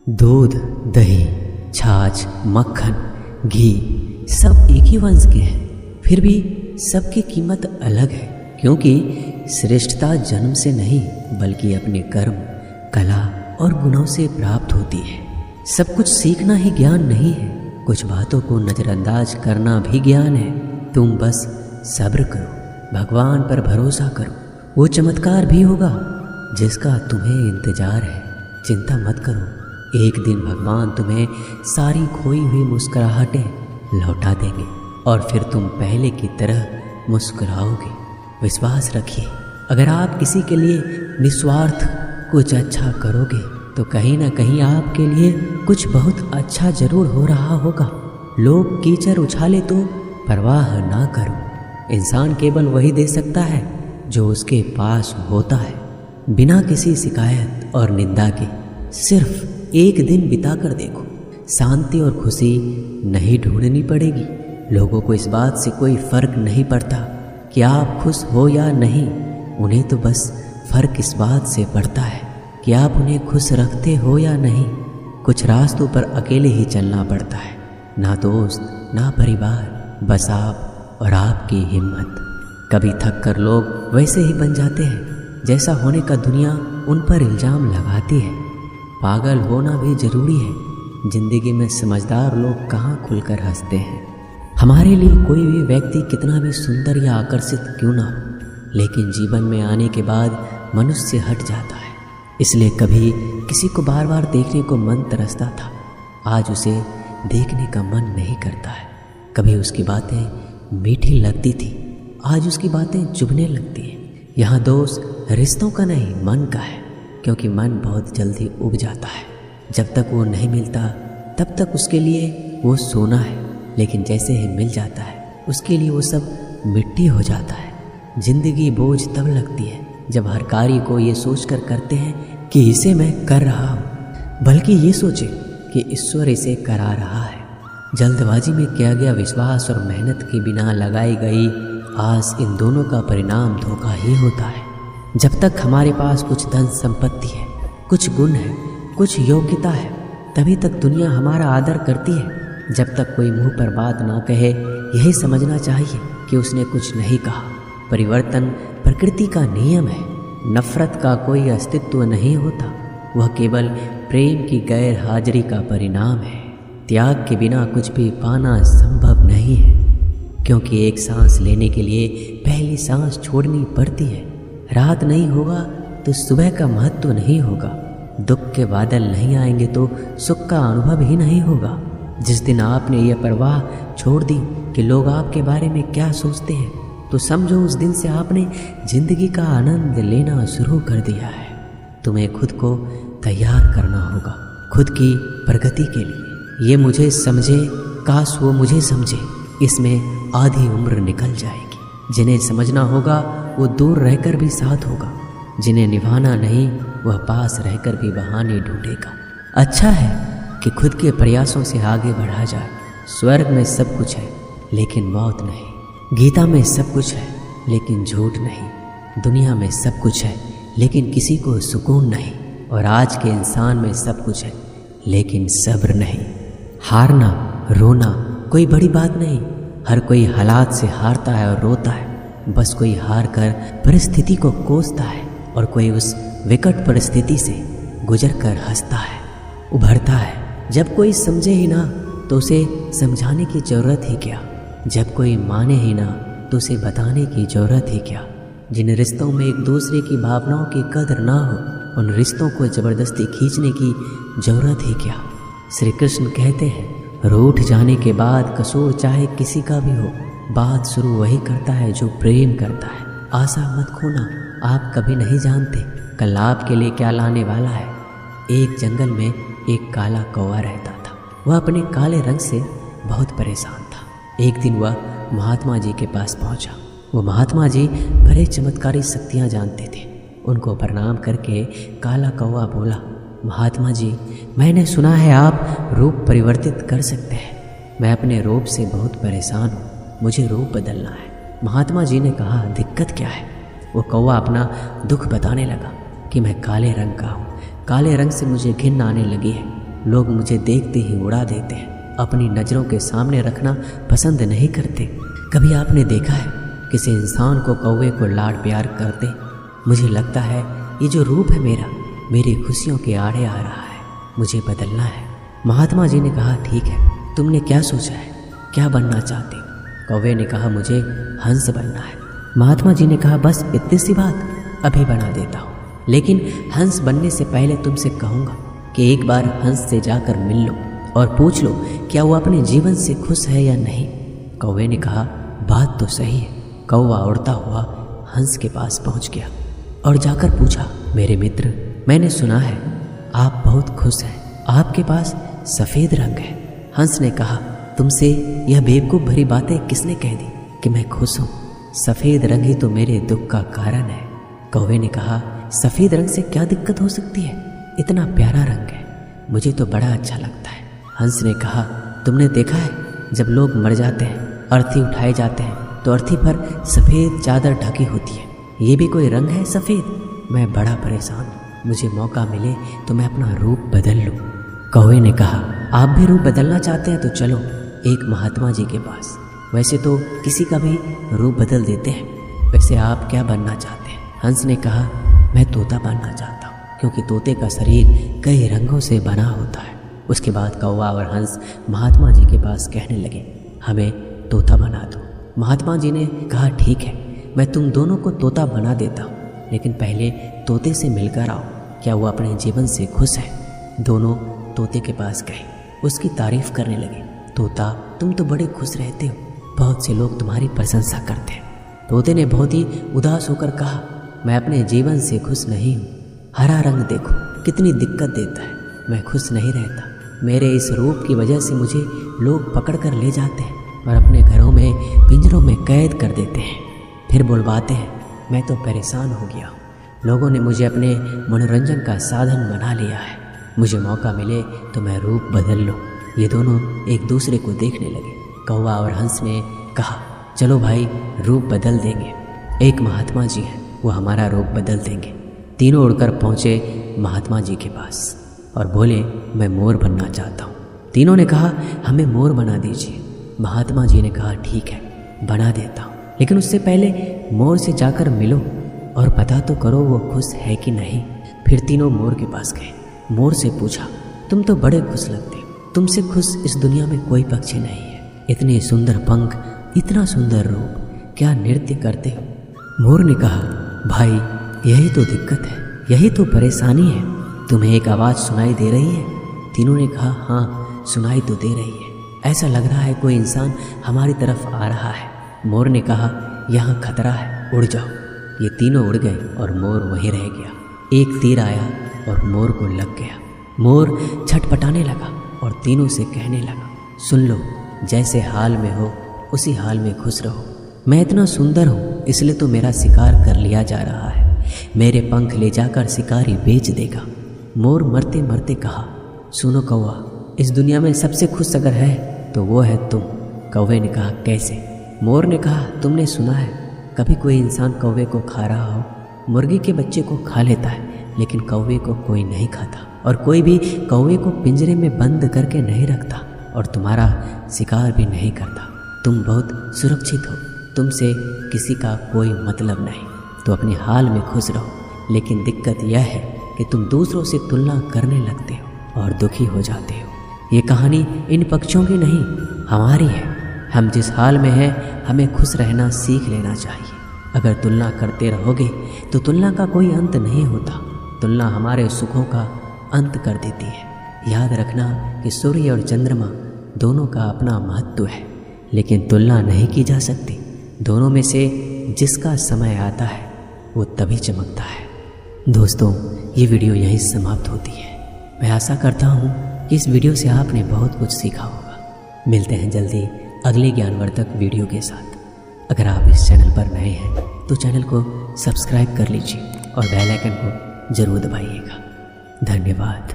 दूध, दही, छाछ, मक्खन, घी सब एक ही वंश के हैं, फिर भी सबकी कीमत अलग है, क्योंकि श्रेष्ठता जन्म से नहीं बल्कि अपने कर्म, कला और गुणों से प्राप्त होती है। सब कुछ सीखना ही ज्ञान नहीं है, कुछ बातों को नज़रअंदाज करना भी ज्ञान है। तुम बस सब्र करो, भगवान पर भरोसा करो, वो चमत्कार भी होगा जिसका तुम्हें इंतजार है। चिंता मत करो, एक दिन भगवान तुम्हें सारी खोई हुई मुस्कुराहटें लौटा देंगे और फिर तुम पहले की तरह मुस्कुराओगे। विश्वास रखिए, अगर आप किसी के लिए निस्वार्थ कुछ अच्छा करोगे तो कहीं ना कहीं आपके लिए कुछ बहुत अच्छा जरूर हो रहा होगा। लोग कीचड़ उछाले तो परवाह ना करो। इंसान केवल वही दे सकता है जो उसके पास होता है। बिना किसी शिकायत और निंदा के सिर्फ एक दिन बिता कर देखो, शांति और खुशी नहीं ढूंढनी पड़ेगी। लोगों को इस बात से कोई फर्क नहीं पड़ता कि आप खुश हो या नहीं, उन्हें तो बस फर्क इस बात से पड़ता है कि आप उन्हें खुश रखते हो या नहीं। कुछ रास्तों पर अकेले ही चलना पड़ता है, ना दोस्त ना परिवार, बस आप और आपकी हिम्मत। कभी थक कर लोग वैसे ही बन जाते हैं जैसा होने का दुनिया उन पर इल्ज़ाम लगाती है। पागल होना भी जरूरी है। जिंदगी में समझदार लोग कहाँ खुलकर हंसते हैं। हमारे लिए कोई भी व्यक्ति कितना भी सुंदर या आकर्षित क्यों ना हो, लेकिन जीवन में आने के बाद मनुष्य हट जाता है। इसलिए कभी किसी को बार बार देखने को मन तरसता था, आज उसे देखने का मन नहीं करता है। कभी उसकी बातें मीठी लगती थी, आज उसकी बातें चुभने लगती हैं। यहाँ दोष रिश्तों का नहीं मन का है, क्योंकि मन बहुत जल्दी उब जाता है। जब तक वो नहीं मिलता तब तक उसके लिए वो सोना है, लेकिन जैसे ही मिल जाता है उसके लिए वो सब मिट्टी हो जाता है। जिंदगी बोझ तब लगती है जब हर कार्य को ये सोचकर करते हैं कि इसे मैं कर रहा हूँ, बल्कि ये सोचे कि ईश्वर इसे करा रहा है। जल्दबाजी में किया गया विश्वास और मेहनत के बिना लगाई गई आस, इन दोनों का परिणाम धोखा ही होता है। जब तक हमारे पास कुछ धन संपत्ति है, कुछ गुण है, कुछ योग्यता है, तभी तक दुनिया हमारा आदर करती है। जब तक कोई मुंह पर बात ना कहे, यही समझना चाहिए कि उसने कुछ नहीं कहा। परिवर्तन प्रकृति का नियम है। नफरत का कोई अस्तित्व नहीं होता, वह केवल प्रेम की गैर हाजिरी का परिणाम है। त्याग के बिना कुछ भी पाना संभव नहीं है, क्योंकि एक सांस लेने के लिए पहली सांस छोड़नी पड़ती है। रात नहीं होगा तो सुबह का महत्व नहीं होगा। दुख के बादल नहीं आएंगे तो सुख का अनुभव ही नहीं होगा। जिस दिन आपने यह परवाह छोड़ दी कि लोग आपके बारे में क्या सोचते हैं, तो समझो उस दिन से आपने जिंदगी का आनंद लेना शुरू कर दिया है। तुम्हें खुद को तैयार करना होगा, खुद की प्रगति के लिए। ये मुझे समझे, काश वो मुझे समझे, इसमें आधी उम्र निकल जाएगी। जिन्हें समझना होगा वो दूर रहकर भी साथ होगा, जिन्हें निभाना नहीं वह पास रहकर भी बहाने ढूंढेगा। अच्छा है कि खुद के प्रयासों से आगे बढ़ा जाए। स्वर्ग में सब कुछ है लेकिन मौत नहीं। गीता में सब कुछ है लेकिन झूठ नहीं। दुनिया में सब कुछ है लेकिन किसी को सुकून नहीं। और आज के इंसान में सब कुछ है लेकिन सब्र नहीं। हारना रोना कोई बड़ी बात नहीं। हर कोई हालात से हारता है और रोता है। बस कोई हार कर परिस्थिति को कोसता है और कोई उस विकट परिस्थिति से गुजर कर हंसता है, उभरता है। जब कोई समझे ही ना तो उसे समझाने की ज़रूरत ही क्या। जब कोई माने ही ना तो उसे बताने की ज़रूरत ही क्या। जिन रिश्तों में एक दूसरे की भावनाओं की कदर ना हो, उन रिश्तों को ज़बरदस्ती खींचने की ज़रूरत ही क्या। श्री कृष्ण कहते हैं, रूठ जाने के बाद कसूर चाहे किसी का भी हो, बात शुरू वही करता है जो प्रेम करता है। आशा मत खोना, आप कभी नहीं जानते कल आपके लिए क्या लाने वाला है। एक जंगल में एक काला कौवा रहता था। वह अपने काले रंग से बहुत परेशान था। एक दिन वह महात्मा जी के पास पहुंचा। वो महात्मा जी बड़े चमत्कारी शक्तियां जानते थे। उनको प्रणाम करके काला कौवा बोला, महात्मा जी, मैंने सुना है आप रूप परिवर्तित कर सकते हैं। मैं अपने रूप से बहुत परेशान हूँ, मुझे रूप बदलना है। महात्मा जी ने कहा, दिक्कत क्या है? वो कौवा अपना दुख बताने लगा कि मैं काले रंग का हूँ, काले रंग से मुझे घिन आने लगी है। लोग मुझे देखते ही उड़ा देते हैं, अपनी नज़रों के सामने रखना पसंद नहीं करते। कभी आपने देखा है किसी इंसान को कौवे को लाड प्यार करते? मुझे लगता है ये जो रूप है मेरा, मेरी खुशियों के आड़े आ रहा है, मुझे बदलना है। महात्मा जी ने कहा, ठीक है, तुमने क्या सोचा है, क्या बनना चाहते हो? कौवे ने कहा, मुझे हंस बनना है। महात्मा जी ने कहा, बस इतनी सी बात, अभी बना देता हूँ, लेकिन हंस बनने से पहले तुमसे कहूँगा कि एक बार हंस से जाकर मिल लो और पूछ लो क्या वो अपने जीवन से खुश है या नहीं। कौवे ने कहा, बात तो सही है। कौवा उड़ता हुआ हंस के पास पहुंच गया और जाकर पूछा, मेरे मित्र, मैंने सुना है आप बहुत खुश हैं, आपके पास सफ़ेद रंग है। हंस ने कहा, तुमसे यह बेवकूफ़ भरी बातें किसने कह दी कि मैं खुश हूँ? सफ़ेद रंग ही तो मेरे दुख का कारण है। कौवे ने कहा, सफ़ेद रंग से क्या दिक्कत हो सकती है, इतना प्यारा रंग है, मुझे तो बड़ा अच्छा लगता है। हंस ने कहा, तुमने देखा है जब लोग मर जाते हैं, अर्थी उठाए जाते हैं तो अर्थी पर सफ़ेद चादर ढकी होती है, ये भी कोई रंग है सफ़ेद? मैं बड़ा परेशान हूँ, मुझे मौका मिले तो मैं अपना रूप बदल लूँ। कौवे ने कहा, आप भी रूप बदलना चाहते हैं तो चलो एक महात्मा जी के पास, वैसे तो किसी का भी रूप बदल देते हैं। वैसे आप क्या बनना चाहते हैं? हंस ने कहा, मैं तोता बनना चाहता हूँ, क्योंकि तोते का शरीर कई रंगों से बना होता है। उसके बाद कौवा और हंस महात्मा जी के पास कहने लगे, हमें तोता बना दो। महात्मा जी ने कहा, ठीक है, मैं तुम दोनों को तोता बना देता हूँ, लेकिन पहले तोते से मिलकर आओ, क्या वो अपने जीवन से खुश है? दोनों तोते के पास गए, उसकी तारीफ करने लगे। तोता, तुम तो बड़े खुश रहते हो, बहुत से लोग तुम्हारी प्रशंसा करते हैं। तोते ने बहुत ही उदास होकर कहा, मैं अपने जीवन से खुश नहीं हूँ, हरा रंग देखो कितनी दिक्कत देता है, मैं खुश नहीं रहता। मेरे इस रूप की वजह से मुझे लोग पकड़ कर ले जाते हैं और अपने घरों में पिंजरों में कैद कर देते हैं, फिर बुलवाते हैं। मैं तो परेशान हो गया हूँ, लोगों ने मुझे अपने मनोरंजन का साधन बना लिया है, मुझे मौका मिले तो मैं रूप बदल लूँ। ये दोनों एक दूसरे को देखने लगे। कौवा और हंस ने कहा, चलो भाई, रूप बदल देंगे, एक महात्मा जी हैं, वो हमारा रूप बदल देंगे। तीनों उड़कर पहुँचे महात्मा जी के पास और बोले, मैं मोर बनना चाहता हूँ। तीनों ने कहा, हमें मोर बना दीजिए। महात्मा जी ने कहा, ठीक है, बना देता हूँ, लेकिन उससे पहले मोर से जाकर मिलो और पता तो करो वो खुश है कि नहीं। फिर तीनों मोर के पास गए। मोर से पूछा, तुम तो बड़े खुश लगते हो, तुमसे खुश इस दुनिया में कोई पक्षी नहीं है, इतने सुंदर पंख, इतना सुंदर रूप, क्या नृत्य करते हो? मोर ने कहा, भाई यही तो दिक्कत है, यही तो परेशानी है, तुम्हें एक आवाज़ सुनाई दे रही है? तीनों ने कहा, हाँ सुनाई तो दे रही है, ऐसा लग रहा है कोई इंसान हमारी तरफ आ रहा है। मोर ने कहा, यहाँ खतरा है, उड़ जाओ। ये तीनों उड़ गए और मोर वहीं रह गया। एक तीर आया और मोर को लग गया। मोर छटपटाने लगा और तीनों से कहने लगा, सुन लो, जैसे हाल में हो उसी हाल में खुश रहो। मैं इतना सुंदर हूँ इसलिए तो मेरा शिकार कर लिया जा रहा है, मेरे पंख ले जाकर शिकारी बेच देगा। मोर मरते मरते कहा, सुनो कौवा, इस दुनिया में सबसे खुश अगर है तो वो है तुम। कौवे ने कहा, कैसे? मोर ने कहा, तुमने सुना है कभी कोई इंसान कौवे को खा रहा हो? मुर्गी के बच्चे को खा लेता है, लेकिन कौवे को कोई नहीं खाता, और कोई भी कौवे को पिंजरे में बंद करके नहीं रखता और तुम्हारा शिकार भी नहीं करता। तुम बहुत सुरक्षित हो, तुमसे किसी का कोई मतलब नहीं, तो अपने हाल में खुश रहो। लेकिन दिक्कत यह है कि तुम दूसरों से तुलना करने लगते हो और दुखी हो जाते हो। ये कहानी इन पक्षियों की नहीं, हमारी है। हम जिस हाल में हैं हमें खुश रहना सीख लेना चाहिए। अगर तुलना करते रहोगे तो तुलना का कोई अंत नहीं होता, तुलना हमारे सुखों का अंत कर देती है। याद रखना कि सूर्य और चंद्रमा दोनों का अपना महत्व है, लेकिन तुलना नहीं की जा सकती। दोनों में से जिसका समय आता है वो तभी चमकता है। दोस्तों, ये वीडियो यहीं समाप्त होती है। मैं आशा करता हूँ कि इस वीडियो से आपने बहुत कुछ सीखा होगा। मिलते हैं जल्दी अगले ज्ञानवर्धक वीडियो के साथ। अगर आप इस चैनल पर नए हैं तो चैनल को सब्सक्राइब कर लीजिए और बेल आइकन को ज़रूर दबाइएगा। धन्यवाद।